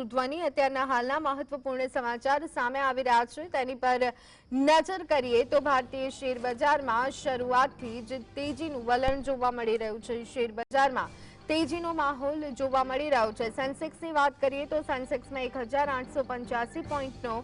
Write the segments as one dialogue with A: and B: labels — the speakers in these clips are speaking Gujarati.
A: ધ્વનિ અત્યારના હાલના મહત્વપૂર્ણ સમાચાર સામે આવી રહ્યા છે તેની પર નજર કરીએ તો ભારતીય શેર બજારમાં શરૂઆતથી જ તેજીનું વલણ જોવા મળી રહ્યું છે। શેર બજારમાં તેજીનો માહોલ જોવા મળી રહ્યો છે। સેન્સેક્સની વાત કરીએ તો સેન્સેક્સમાં 1885 પોઈન્ટનો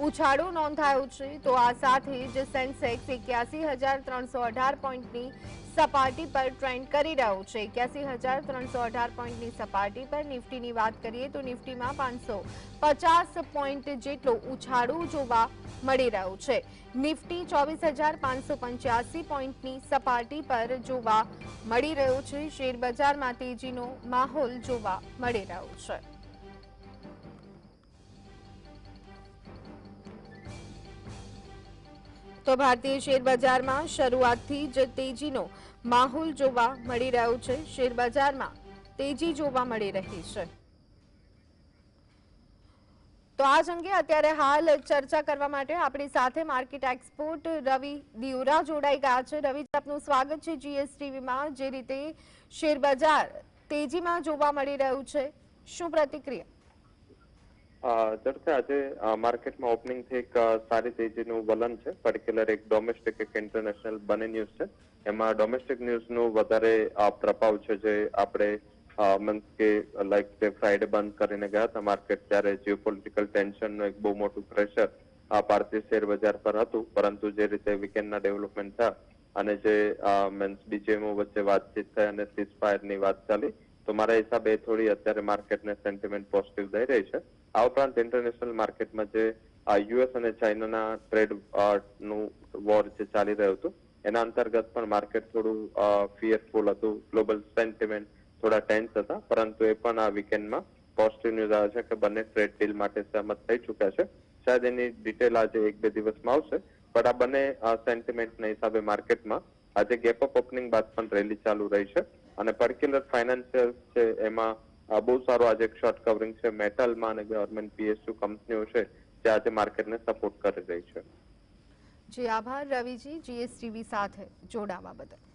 A: ઉછાળો નોંધાયો છે તો આ સાથે જ સેન્સેક્સ 81318 પોઈન્ટની સપાટી પર ટ્રેન્ડ કરી રહ્યો છે। 81318 પોઈન્ટની સપાટી પર નિફ્ટીની વાત કરીએ તો નિફ્ટીમાં 550 પોઈન્ટ જેટલો ઉછાળો જોવા મળી રહ્યો છે। નિફ્ટી 24585 પોઈન્ટની સપાટી પર જોવા મળી રહ્યો છે। શેર બજારમાં તેજીનો માહોલ જોવા મળી રહ્યો છે। તો ભારતીય શેર બજારમાં શરૂઆતથી જ તેજીનો માહોલ જોવા મળી રહ્યો છે। શેર બજારમાં તેજી જોવા મળી રહી છે। તો આ અંગે અત્યારે હાલ ચર્ચા કરવા માટે આપણી સાથે માર્કેટ એક્સપર્ટ રવિ દિયોરા જોડાઈ ગયા છે। રવિ, આપનું સ્વાગત છે જીએસટીવીમાં। જે રીતે શેર બજાર તેજીમાં જોવા મળી રહ્યું છે, શું પ્રતિક્રિયા?
B: ચર્ચા આજે માર્કેટમાં ઓપનિંગ થી એક સારી તેજીનું વલણ છે। પર્ટિક્યુલર એક ડોમેસ્ટિક એક ઇન્ટરનેશનલ બંને ન્યૂઝ છે। એમાં ડોમેસ્ટિક ન્યૂઝનું વધારે પ્રભાવ છે, જે આપણે મીન્સ કે લાઈક જે ફ્રાઈડે બંધ કરીને ગયા હતા માર્કેટ, ત્યારે જીઓપોલિટિકલ ટેન્શનનું એક બહુ મોટું પ્રેશર ભારતીય શેર બજાર પર હતું। પરંતુ જે રીતે વીકેન્ડના ડેવલપમેન્ટ થયા અને જે મીન્સ બીજેએમઓ વચ્ચે વાતચીત થઈ અને સીઝફાયરની વાત ચાલી, તો મારા હિસાબે થોડી અત્યારે માર્કેટને સેન્ટિમેન્ટ પોઝિટિવ થઈ રહી છે। આ ઉપરાંત ઇન્ટરનેશનલ માર્કેટમાં જે યુએસ અને ચાઇનાના ટ્રેડ નું વોર જે ચાલી રહ્યું હતું, એના અંતર્ગત પણ માર્કેટ થોડું ફિયરફુલ હતું, ગ્લોબલ સેન્ટિમેન્ટ થોડા ટેન્સ હતા। પરંતુ એ પણ આ વીકેન્ડમાં પોઝિટિવ ન્યૂઝ આવે છે કે બંને ટ્રેડ ડીલ માટે સહમત થઈ ચૂક્યા છે। શાયદ એની ડિટેલ આજે 1-2 દિવસમાં આવશે, પણ આ બંને સેન્ટિમેન્ટના હિસાબે માર્કેટમાં આજે ગેપ અપ ઓપનિંગ બાદ પણ રેલી ચાલુ રહી છે। અને પર્ટિક્યુલર ફાઇનાન્શિયલ છે એમાં બહુ સારો આજે એક શોર્ટ કવરિંગ છે। મેટલમાં અને ગવર્મેન્ટ પીએસયુ કંપનીઓ છે જે આજે માર્કેટને સપોર્ટ કરી રહી છે।
A: જી આભાર રવિજી, જીએસટીવી સાથે જોડાવા બદલ।